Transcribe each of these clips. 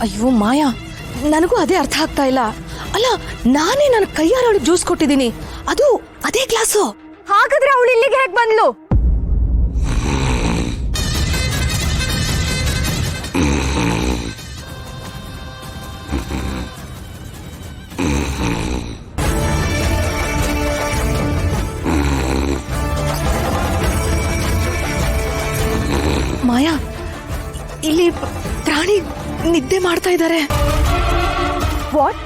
ಅಯ್ಯೋ ಮಾಯಾ, ನನಗೂ ಅದೇ ಅರ್ಥ ಆಗ್ತಾ ಇಲ್ಲ. ಅಲ್ಲ, ನಾನೇ ನನ್ನ ಕೈಯಾರ ಅವಳಿಗೆ ಜ್ಯೂಸ್ ಕೊಟ್ಟಿದ್ದೀನಿ, ಅದು ಅದೇ ಗ್ಲಾಸು. ಹಾಗಾದ್ರೆ ಅವಳು ಇಲ್ಲಿಗೆ ಹೇಗೆ ಬಂದ್ಲು? ಮಾಯಾ, ಇಲ್ಲಿ ಪ್ರಾಣಿ ನಿದ್ದೆ ಮಾಡ್ತಾ ಇದ್ದಾರೆ. What?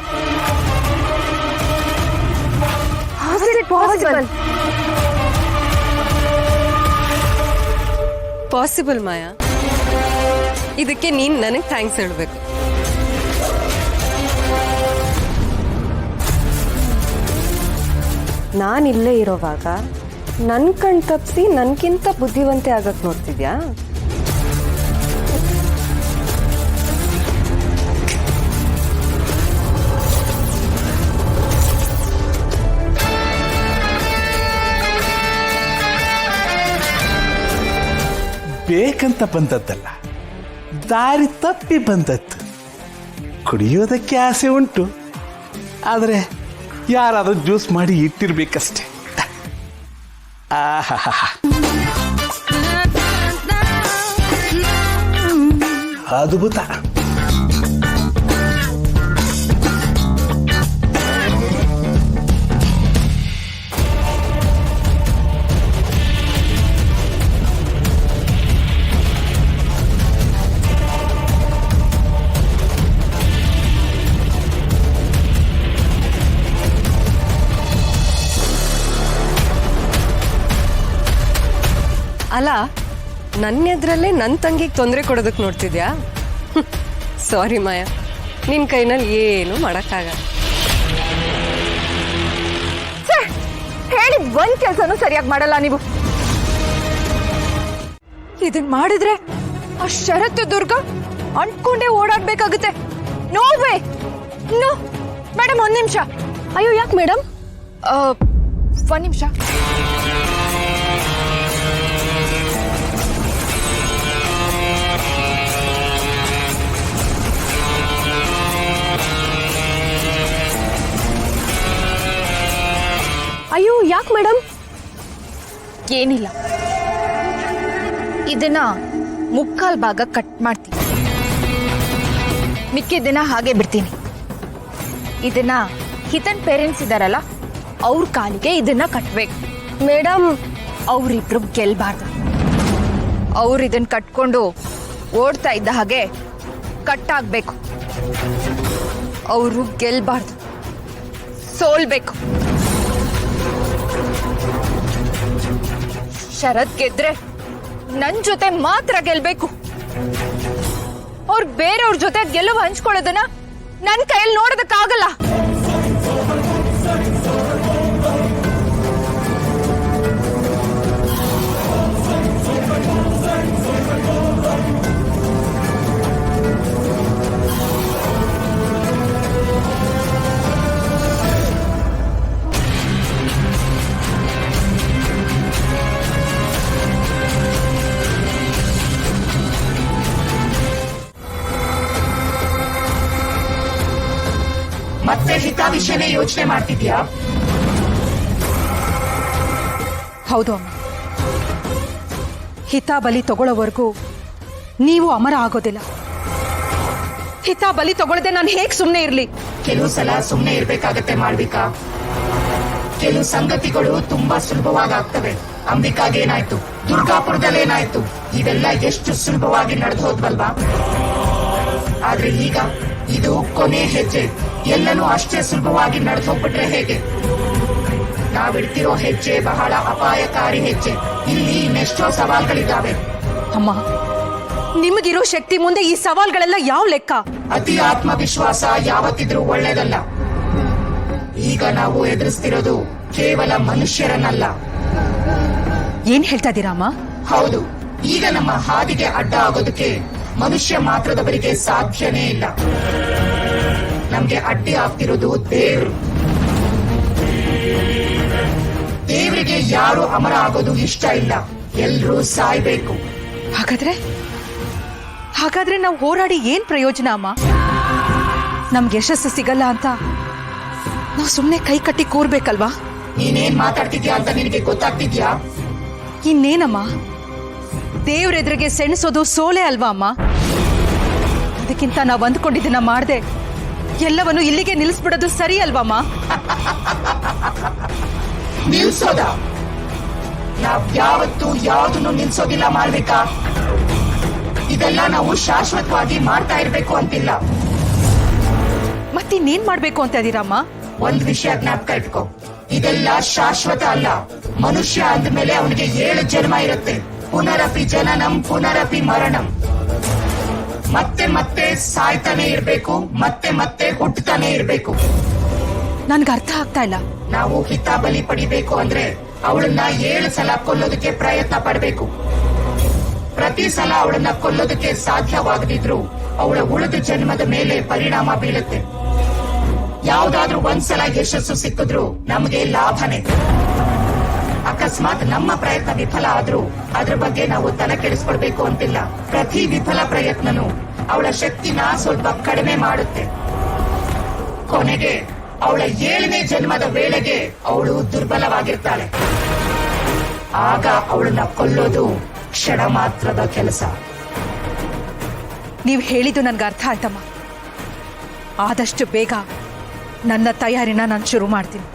How is it possible? Possible Maya, ಇದಕ್ಕೆ ನೀನ್ ನನಗೆ ಥ್ಯಾಂಕ್ಸ್ ಹೇಳ್ಬೇಕು. ನಾನಿಲ್ಲೇ ಇರೋವಾಗ ನನ್ ಕಣ್ ತಪ್ಪಿಸಿ ನನ್ಗಿಂತ ಬುದ್ಧಿವಂತೆ ಆಗಕ್ ನೋಡ್ತಿದ್ಯಾ? ಬೇಕಂತ ಬಂದದ್ದಲ್ಲ, ದಾರಿ ತಪ್ಪಿ ಬಂದದ್ದು. ಕುಡಿಯೋದಕ್ಕೆ ಆಸೆ ಉಂಟು, ಆದರೆ ಯಾರಾದರೂ ಜ್ಯೂಸ್ ಮಾಡಿ ಇಟ್ಟಿರ್ಬೇಕಷ್ಟೆ. ಆಹಾ, ಅದ್ಭುತ. ಅಲ್ಲ, ನನ್ನ ಎದುರಲ್ಲೇ ನನ್ನ ತಂಗಿಗೆ ತೊಂದರೆ ಕೊಡೋದಕ್ಕೆ ನೋಡ್ತಿದ್ಯಾ? ಸಾರಿ ಮಾಯಾ, ನಿನ್ನ ಕೈನಲ್ಲಿ ಏನು ಮಾಡೋಕ್ಕಾಗಲ್ಲ. ಹೇಳಿದ್ ಒಂದ್ ಕೆಲ್ಸನೂ ಸರಿಯಾಗಿ ಮಾಡಲ್ಲ ನೀವು. ಇದನ್ ಮಾಡಿದ್ರೆ ಆ ಶರತ್ ದುರ್ಗ ಅಂಟ್ಕೊಂಡೇ ಓಡಾಡ್ಬೇಕಾಗುತ್ತೆ. No way, no. ಮೇಡಮ್, ಒಂದ್ ನಿಮಿಷ. ಅಯ್ಯೋ, ಯಾಕೆ ಮೇಡಮ್? ಒಂದ್ ನಿಮಿಷ. ಅಯ್ಯೋ, ಯಾಕೆ ಮೇಡಮ್? ಏನಿಲ್ಲ, ಇದನ್ನ ಮುಕ್ಕಾಲ್ ಭಾಗ ಕಟ್ ಮಾಡ್ತೀನಿ, ಮಿಕ್ಕಿದ್ದನ್ನ ಹಾಗೆ ಬಿಡ್ತೀನಿ. ಇದನ್ನ ಹಿತನ್ ಪೇರೆಂಟ್ಸ್ ಇದಾರಲ್ಲ, ಅವ್ರ ಕಾಲಿಗೆ ಇದನ್ನ ಕಟ್ಬೇಕು. ಮೇಡಮ್, ಅವ್ರಿಬ್ರು ಗೆಲ್ಬಾರ್ದು. ಅವ್ರು ಇದನ್ನ ಕಟ್ಕೊಂಡು ಓಡ್ತಾ ಇದ್ದ ಹಾಗೆ ಕಟ್ ಆಗ್ಬೇಕು. ಅವರು ಗೆಲ್ಬಾರ್ದು, ಸೋಲ್ಬೇಕು. ಶರತ್ ಗೆದ್ರೆ ನನ್ ಜೊತೆ ಮಾತ್ರ ಗೆಲ್ಬೇಕು. ಅವ್ರು ಬೇರೆಯವ್ರ ಜೊತೆ ಗೆಲುವು ಹಂಚ್ಕೊಳ್ಳೋದನ್ನ ನನ್ ಕೈಯಲ್ಲಿ ನೋಡೋದಕ್ಕಾಗಲ್ಲ. ಮತ್ತೆ ಹಿತ ವಿಷಯನೇ ಯೋಚನೆ ಮಾಡ್ತಿದ್ಯಾ? ಹೌದು ಅಮ್ಮ, ಹಿತ ಬಲಿ ತಗೊಳ್ಳೋವರೆಗೂ ನೀವು ಅಮರ ಆಗೋದಿಲ್ಲ. ಹಿತ ಬಲಿ ತಗೊಳ್ಳದೆ ನಾನು ಹೇಗ್ ಸುಮ್ಮನೆ ಇರ್ಲಿ? ಕೆಲವು ಸಲ ಸುಮ್ನೆ ಇರ್ಬೇಕಾಗತ್ತೆ ಮಾಡ್ಬೇಕಾ? ಕೆಲವು ಸಂಗತಿಗಳು ತುಂಬಾ ಸುಲಭವಾಗ್ತವೆ. ಅಂಬಿಕಾಗೇನಾಯ್ತು, ದುರ್ಗಾಪುರದಲ್ಲೇನಾಯ್ತು, ಇವೆಲ್ಲ ಎಷ್ಟು ಸುಲಭವಾಗಿ ನಡೆದು ಹೋದ್ವಲ್ವಾ? ಆದ್ರೆ ಈಗ ಇದು ಕೊನೆ ಹೆಜ್ಜೆ. ಎಲ್ಲನೂ ಅಷ್ಟೇ ಸುಲಭವಾಗಿ ನಡೆದು ಹೋಗ್ಬಿಟ್ರೆ ಹೇಗೆ? ನಾವಿಡ್ತಿರೋ ಹೆಜ್ಜೆ ಬಹಳ ಅಪಾಯಕಾರಿ ಹೆಜ್ಜೆ. ಇಲ್ಲಿ ಇನ್ನೆಷ್ಟೋ ಸವಾಲ್ಗಳಿದ್ದಾವೆ. ಅಮ್ಮ, ನಿಮಗಿರೋ ಶಕ್ತಿ ಮುಂದೆ ಈ ಸವಾಲ್ಗಳೆಲ್ಲ ಯಾವ ಲೆಕ್ಕ? ಅತಿ ಆತ್ಮವಿಶ್ವಾಸ ಯಾವತ್ತಿದ್ರೂ ಒಳ್ಳೇದಲ್ಲ. ಈಗ ನಾವು ಎದುರಿಸ್ತಿರೋದು ಕೇವಲ ಮನುಷ್ಯರನ್ನಲ್ಲ. ಏನ್ ಹೇಳ್ತಾ ಇದ್ದೀರಾ ಅಮ್ಮ? ಹೌದು, ಈಗ ನಮ್ಮ ಹಾದಿಗೆ ಅಡ್ಡ ಆಗೋದಕ್ಕೆ ಮನುಷ್ಯ ಮಾತ್ರದವರಿಗೆ ಸಾಧ್ಯನೇ ಇಲ್ಲ. ನಮ್ಗೆ ಅಡ್ಡಿ ಆಗ್ತಿರೋದು ದೇವ್ರು. ದೇವರಿಗೆ ಯಾರು ಅಮರ ಆಗೋದು ಇಷ್ಟ ಇಲ್ಲ, ಎಲ್ರೂ ಸಾಯ್ಬೇಕು. ಹಾಗಾದ್ರೆ ನಾವು ಹೋರಾಡಿ ಏನ್ ಪ್ರಯೋಜನ ಅಮ್ಮ? ನಮ್ಗೆ ಯಶಸ್ಸು ಸಿಗಲ್ಲ ಅಂತ ನಾವು ಸುಮ್ಮನೆ ಕೈ ಕಟ್ಟಿ ಕೂರ್ಬೇಕಲ್ವಾ? ನೀನೇನ್ ಮಾತಾಡ್ತಿದ್ಯಾ ಅಂತ ನಿನಗೆ ಗೊತ್ತಾಗ್ತಿದ್ಯಾ? ಇನ್ನೇನಮ್ಮ, ದೇವ್ರೆದ್ರಿಗೆ ಸೆಣಸೋದು ಸೋಲೆ ಅಲ್ವಾ ಅಮ್ಮ? ಅದಕ್ಕಿಂತ ನಾವು ಅಂದ್ಕೊಂಡಿದ್ದನ್ನ ಮಾಡ್ದೆ ಎಲ್ಲವನ್ನು ಇಲ್ಲಿಗೆ ನಿಲ್ಲಿಸ್ಬಿಡೋದು ಸರಿ ಅಲ್ವಮ್ಮ? ನಿಲ್ಸೋದ? ನಾವ್ ಯಾವತ್ತೂ ಯಾವ್ದನ್ನು ನಿಲ್ಸೋದಿಲ್ಲ ಮಾಡ್ಬೇಕಾ? ಇದೆಲ್ಲ ನಾವು ಶಾಶ್ವತವಾಗಿ ಮಾಡ್ತಾ ಇರ್ಬೇಕು ಅಂತಿಲ್ಲ. ಮತ್ತಿನ್ನೇನ್ ಮಾಡ್ಬೇಕು ಅಂತ ಇದೀರಮ್ಮ? ಒಂದ್ ವಿಷಯ ಜ್ಞಾಪಕ ಇಟ್ಕೋ, ಇದೆಲ್ಲ ಶಾಶ್ವತ ಅಲ್ಲ. ಮನುಷ್ಯ ಅಂದ್ಮೇಲೆ ಅವನಿಗೆ 7 ಜನ್ಮ ಇರುತ್ತೆ. ಪುನರಪಿ ಜನನಂ ಪುನರಪಿ ಮರಣಂ. ಮತ್ತೆ ಮತ್ತೆ ಸಾಯ್ತಾನೆ ಇರ್ಬೇಕು, ಮತ್ತೆ ಮತ್ತೆ ಹುಟ್ಟತಾನೆ ಇರ್ಬೇಕು. ನನ್ಗೆ ಅರ್ಥ ಆಗ್ತಾ ಇಲ್ಲ. ನಾವು ಹಿತ ಬಲಿ ಪಡಿಬೇಕು ಅಂದ್ರೆ ಅವಳನ್ನ 7 ಸಲ ಕೊಲ್ಲೋದಕ್ಕೆ ಪ್ರಯತ್ನ ಪಡಬೇಕು. ಪ್ರತಿ ಸಲ ಅವಳನ್ನ ಕೊಲ್ಲೋದಕ್ಕೆ ಸಾಧ್ಯವಾಗದಿದ್ರು ಅವಳ ಉಳಿದ ಜನ್ಮದ ಮೇಲೆ ಪರಿಣಾಮ ಬೀಳುತ್ತೆ. ಯಾವ್ದಾದ್ರೂ ಒಂದ್ಸಲ ಯಶಸ್ಸು ಸಿಕ್ಕಿದ್ರು ನಮಗೆ ಲಾಭನೇ. ಅಕಸ್ಮಾತ್ ನಮ್ಮ ಪ್ರಯತ್ನ ವಿಫಲ ಆದ್ರೂ ಅದ್ರ ಬಗ್ಗೆ ನಾವು ತಲೆ ಕೆಡಿಸ್ಕೊಳ್ಬೇಕು ಅಂತಿಲ್ಲ. ಪ್ರತಿ ವಿಫಲ ಪ್ರಯತ್ನನೂ ಅವಳ ಶಕ್ತಿನ ಸ್ವಲ್ಪ ಕಡಿಮೆ ಮಾಡುತ್ತೆ. ಕೊನೆಗೆ ಅವಳ 7ನೇ ಜನ್ಮದ ವೇಳೆಗೆ ಅವಳು ದುರ್ಬಲವಾಗಿರ್ತಾಳೆ. ಆಗ ಅವಳನ್ನ ಕೊಲ್ಲೋದು ಕ್ಷಣ ಮಾತ್ರದ ಕೆಲಸ. ನೀವು ಹೇಳಿದ್ದು ನನ್ಗೆ ಅರ್ಥ ಆಯ್ತಮ್ಮ. ಆದಷ್ಟು ಬೇಗ ನನ್ನ ತಯಾರಿನ ನಾನು ಶುರು ಮಾಡ್ತೀನಿ.